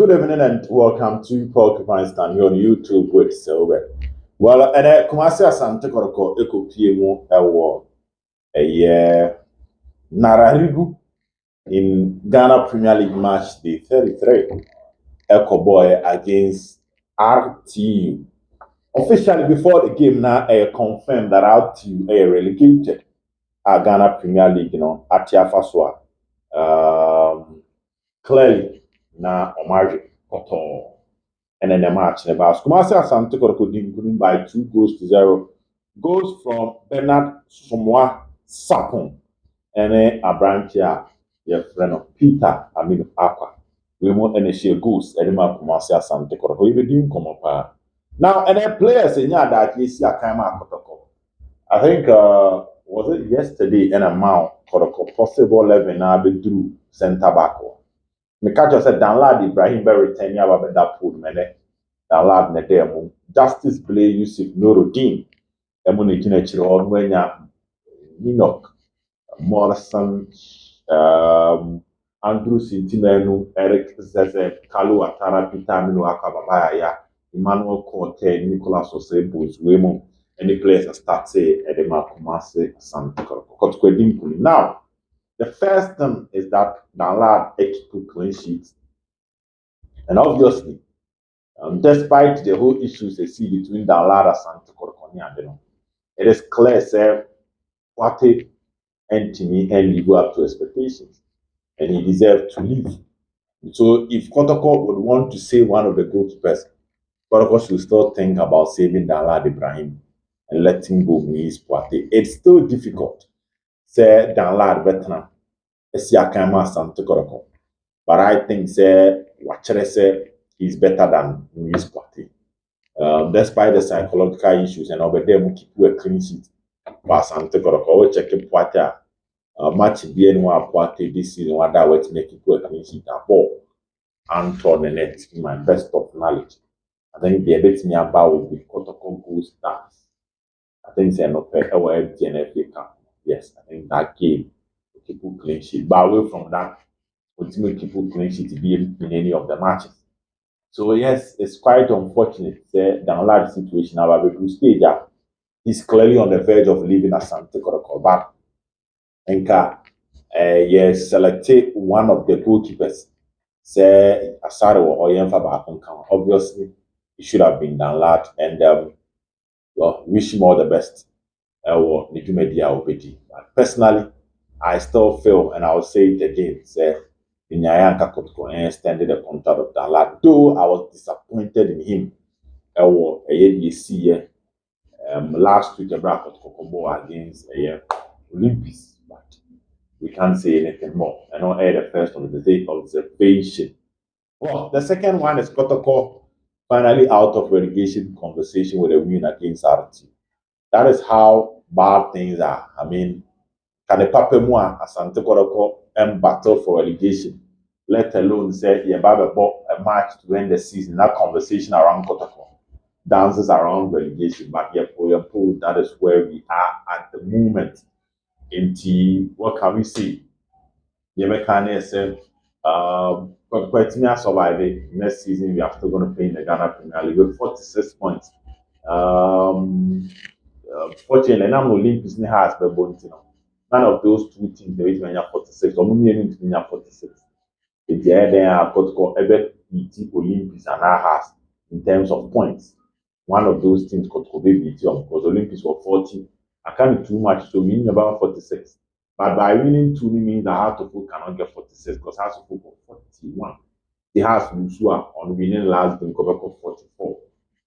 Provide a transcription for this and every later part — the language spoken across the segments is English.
Good evening and welcome to Porcupine Stand here on YouTube with Silver. Well, and Kumasi Asante Kotoko Eko PMO Ewo a year Nararigu in Ghana Premier League match day 33. Eko Boy against RTU. Officially before the game now, confirmed that RTU relegated Ghana Premier League, at Yafaswa. Clearly, na Omari Koto. And then the match, about Kumasi Asante Kotoko winning by 2-0. Goals from Bernard Somwa Sapon and then Abrantia, your friend of Peter Aminu Aqua. We want any share goals, and then Kumasi Asante Kotoko. You didn't come up. Now, and then players in that you see a Kaima Kotoko. I think, was it yesterday in a mount Kotoko possible 11 now be through center back. Me catch us said download Ibrahim Berry 10 year about that pool, man. Download ne demo. Justice Blay Yusuf Nuruddin. Emuni Kinechiro on Wenya Enoch Morrison Andrew Sintinenu, Eric Zeze, Kalo Atara, Peter Aminu Akababaya, Emmanuel Corte, Nicolas Osebos, Raymond, any players that start say Edema Kumasi Asante Kotoko. Now, the first thing is that Danlad keep clean sheets. And obviously, despite the whole issues they see between Danlad and Asante Kotoko and them, it is clear that Kwate and Timmy and live up to expectations. And he deserved to leave. So if Kotoko would want to save one of the goalkeepers, Kotoko should still think about saving Danlad Ibrahim and letting go Moise Kwate. It's still difficult. Say Danlad veteran. Asante Kotoko. But I think say he's better than Moise Kwate. Despite the psychological issues and over there, we keep a clean sheet. But Asante Kotoko, we check Kwate. Match bien wa Kwate this season, what that way to make it a clean sheet at ball. Anton the net, in my best of knowledge. I think the bit me about will be Kotoko goal stars. I think they're not pay our FGNFA Cup. Yes, I think that game people clean sheet. But away from that, ultimately people clean sheet to be in any of the matches. So yes, it's quite unfortunate. Down large situation now, but stage he's clearly on the verge of leaving Asante Kotoko. But yes, selected one of the goalkeepers. Say Asare or Yemfa Bakunkan. Obviously, it should have been done that. And well, wish him all the best. Or Nijumedia Obedi. But personally, I still feel, and I'll say it again, say Nyayanka Kotoko extended the contract of Danlad. Though I was disappointed in him. Or last week about Kotoko against Olympics. We can't say anything more. I know the first of the day observation. Well, the second one is Kotoko finally out of relegation conversation with a win against RT. That is how bad things are. I mean, can the Papa Mua Asante Kotoko and battle for relegation, let alone say you have a match to end the season. That conversation around Kotoko dances around relegation, but that is where we are at the moment. What can we see? Yemekane said, quite me survive next season. We are still going to play in the Ghana Premier League with 46 points. Fortunately, now Olympics has the bonus. None of those two teams they have 46. Or maybe even 46. It's the then I've got to go every Olympics and I has in terms of points. One of those teams got to be because Olympics were 40. I can't do too much, so meaning about 46. But by winning 2 means the Hartlepool cannot get 46 because Hartlepool got 41. The Hearts who are on winning last game got 44,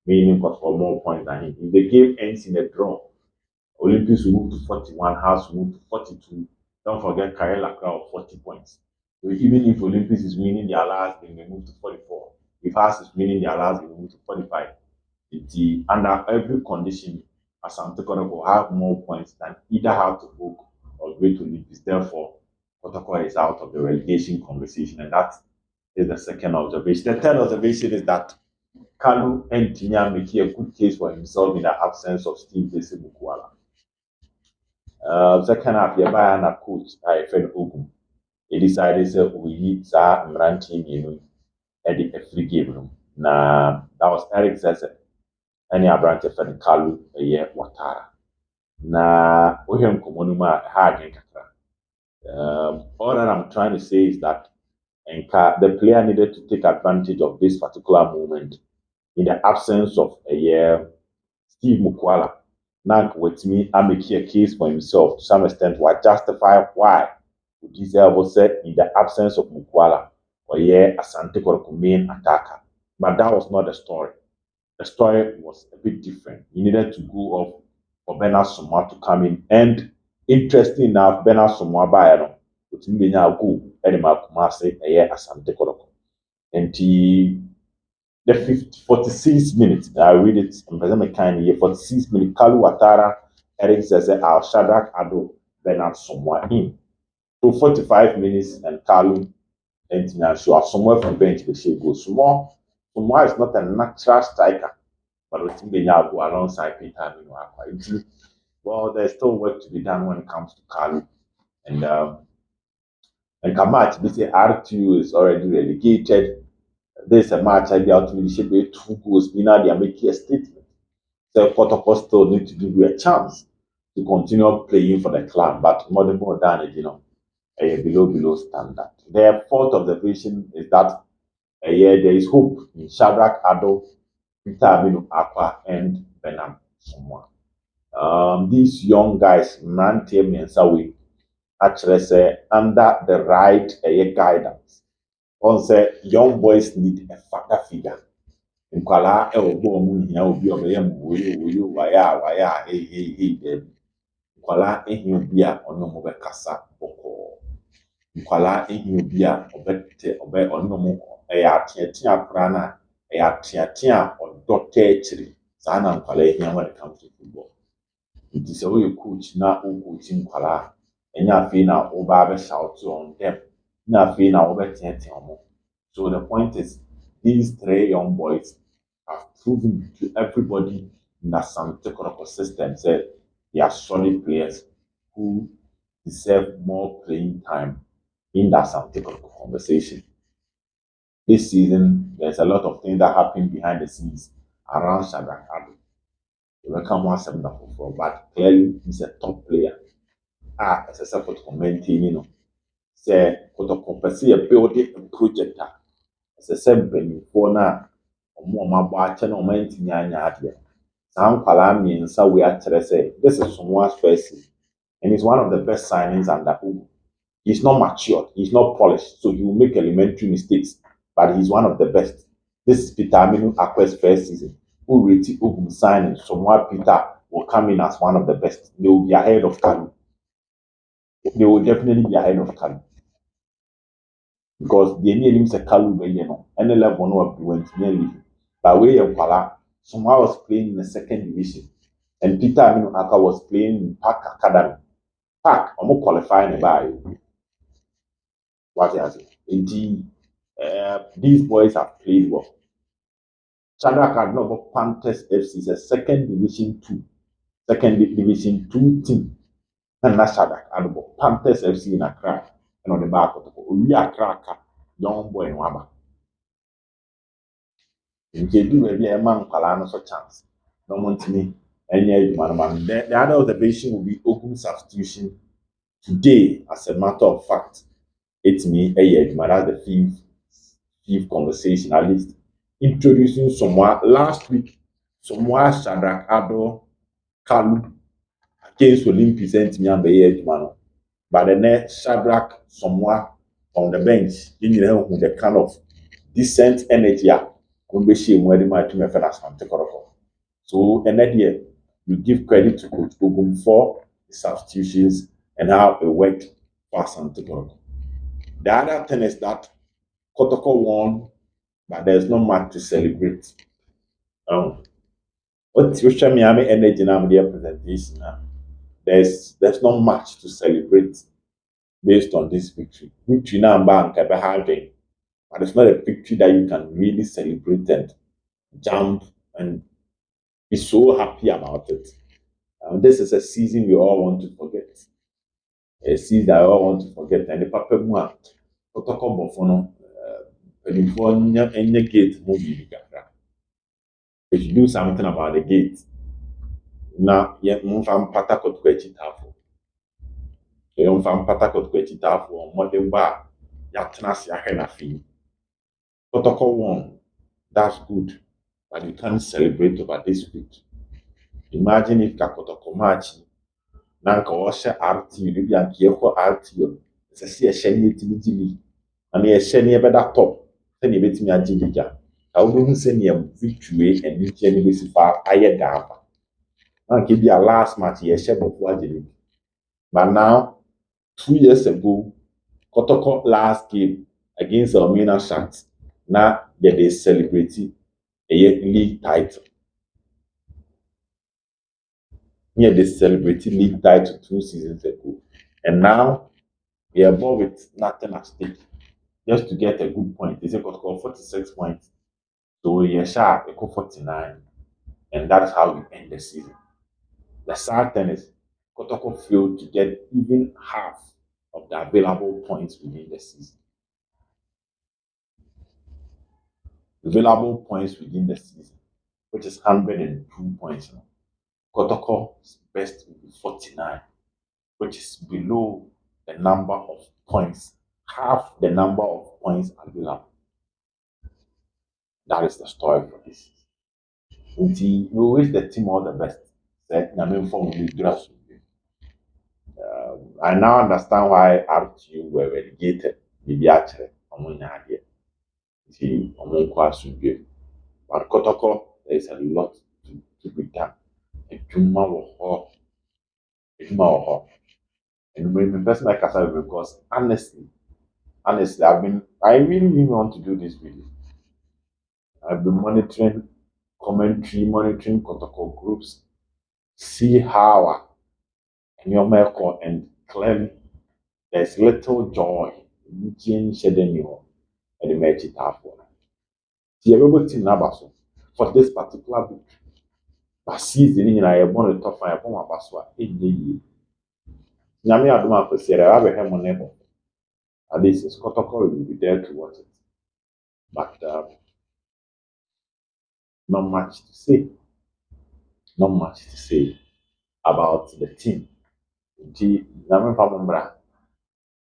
meaning got for more points than him. If the game ends in a draw, Olympics will move to 41, Hearts will move to 42. Don't forget Karela Crow 40 points. So even if Olympics is winning their last game, they move to 44. If Hearts is winning their last game, they move to 45. Under every condition, Asante Kotoko will have more points than either Hartlepool or Great Olympics. Therefore, Kotoko is out of the relegation conversation, and that is the second observation. The third observation is that Kalo and Tinya making a good case for himself in the absence of Steve Dese Mukwala. Second half, Yabaya coach, I fed Ogun. He decided to we Mranti, Eddie a free game room. Na that was Eric Zeze. Any abrante for the Kalo a year Watara. Na Ohem Komonuma hard in Katra. All that I'm trying to say is that the player needed to take advantage of this particular moment in the absence of a year Steve Mukwala. Now, with me, I make a case for himself to some extent to justify why Giselle was said in the absence of Mukwala or yeah, Asante Kotoko main attacker. But that was not the story. The story was a bit different. You needed to go off for Bernard Sumwa to come in. And interesting enough, Bernard Sumwa by with me go and Kumase a year Asante Kotoko. And the 46 minutes, I read it, and kind of 46 minutes, Kalu Watara, Eric Zeze, Al Shadrach Ado, Bernard Sumwa in. So 45 minutes and Kalu and Tinashu somewhere from bench the shape goes small. Sumwa is not a natural striker, but with him go alongside Peter Minu. Well, there's still work to be done when it comes to Kalu. And Kamat, they say RTU is already relegated. There's a match I be out to the shape 2 goals. Now they are making a statement. So Kotoko still need to give you a chance to continue playing for the club, but more than below standard. The fourth observation is that there is hope in Shadrach Ado, Peter Aminu Aqua, and Benham Sumwa. These young guys, Mante Mensawi, actually say under the right guidance. On say young boys need a father figure. Nkwalaa ɛwɔ bɔɔl mu hia obi a ɔbɛyɛ mu woyo waya baby. Nkwalaa ehia obi a ɔne ɔmo bɛkasa bɔkɔɔ. Nkwalaa ehia obi a ɔne ɔmo ɛyɛ ateatea koraa na ɛyɛ ateatea a ɔdɔ tɛɛkyere. Saa na nkwalaa ehia when it comes to football. Nti sɛ woyɛ coach na wocoach nkwalaa ɛnyɛ afei na woba abɛhyɛ on them. Na afei na wobɛteatea ɔmo. So the point is, these 3 young boys have proven to everybody in the Asante Kotoko system that they are solid players who deserve more playing time in the Asante Kotoko conversation. This season, there's a lot of things that happen behind the scenes around Shadrach Ado. They will come 174, but clearly he's a top player. As a support commenting, say Kotoko pursue a building project. As a simple for now. Ọmụ akyɛ na ɔmo ntumi anya adeɛ. Saa nkwalaa mmiɛnsa wei akyerɛ sɛ this is Sumwa's first season and he's one of the best signings under Ugu. He's not matured, he's not polished, so he will make elementary mistakes, but he's one of the best. This is Peter Aminu Akwe's first season. Who rated Ugu signing? Sumwa Peter will come in as one of the best. They will be ahead of Kalo. They will definitely be ahead of Kalo. Because the name is a Kalo any level no went nearly. But where Nkwalaa, Sumwa was playing in the 2nd division, and Peter Aminu Aka was playing in Park Academy. Park, I'm qualifying by what is it? Indeed, these boys have played well. Shadrach Ado Panthers FC is a 2nd Division 2 team. And that's Shadrach Ado Panthers FC in Accra, and on the back of the Accra, young boy in Waba. Nti do maybe a man Nkwalaa no so chance. No want me any man. The other observation will be open substitution today. As a matter of fact, it's me a year. That's the fifth conversation at least. Introducing Sumwa last week. Sumwa Shadrach Ado Kalo against Olympics and me and the year. But the next Shadrach Sumwa on the bench, you know, with the kind of decent energy. So, and that year, you give credit to Coach Ogum for the substitutions and how it worked for Asante Kotoko. The other thing is that Kotoko won, but there's not much to celebrate. What you show me energy now with their presentation now. There's not much to celebrate based on this victory. Victory now bank having, but it's not a victory that you can really celebrate and jump and be so happy about it. This is a season we all want to forget. A season I all want to forget. And the Papa Mua, Kotoko Bofono, before any gate movie, they should do something about the gate. Now, yeah, mfam pata Kotoko echitafo. Mfam pata Kotoko echitafo. Modern bar, yatna si ahena fi. Kotoko won. That's good, but you can't celebrate over this week. Imagine if Kotoko match. Nanka washe RTU, maybe a kieko RTU. It's a see a shiny tibitili. And a shiny better top. Then you bet me a jidija. I wouldn't send you a victory and you can be far higher down. And give you a last match, a share of Wajili. But now, 2 years ago, Kotoko last game against Elmina Shanks. Now, they celebrate a league title. Yeah, they celebrated league title 2 seasons ago. And now, they are ball with nothing at stake. Just to get a good point. They say Kotoko 46 points. So, yeah, sharp, 49. And that's how we end the season. The sad thing is, Kotoko failed to get even half of the available points within the season. Available points within the season, which is 102 points. Kotoko's best will be 49, which is below the number of points, half the number of points available. That is the story for this. We wish the team all the best. I now understand why RTU were relegated. Maybe actually, but Kotoko, there is a lot to be done. Edwuma wɔ hɔ. And when person like us, because honestly, I really want to do this video. I've been monitoring commentary, monitoring Kotoko groups, see how and clearly there's little joy in shedding you and the match it up for. See, everybody so for this particular book, but season I want to top five on my password. Nyame adom akwasiere abɛhwɛ mo ne ho. At least Kotoko will be there to watch it. But not much to say. Not much to say about the team. Nti nyame mfa mo mbra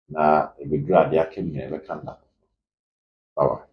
na ebedura de akem na ɛbɛka nda. Bye bye.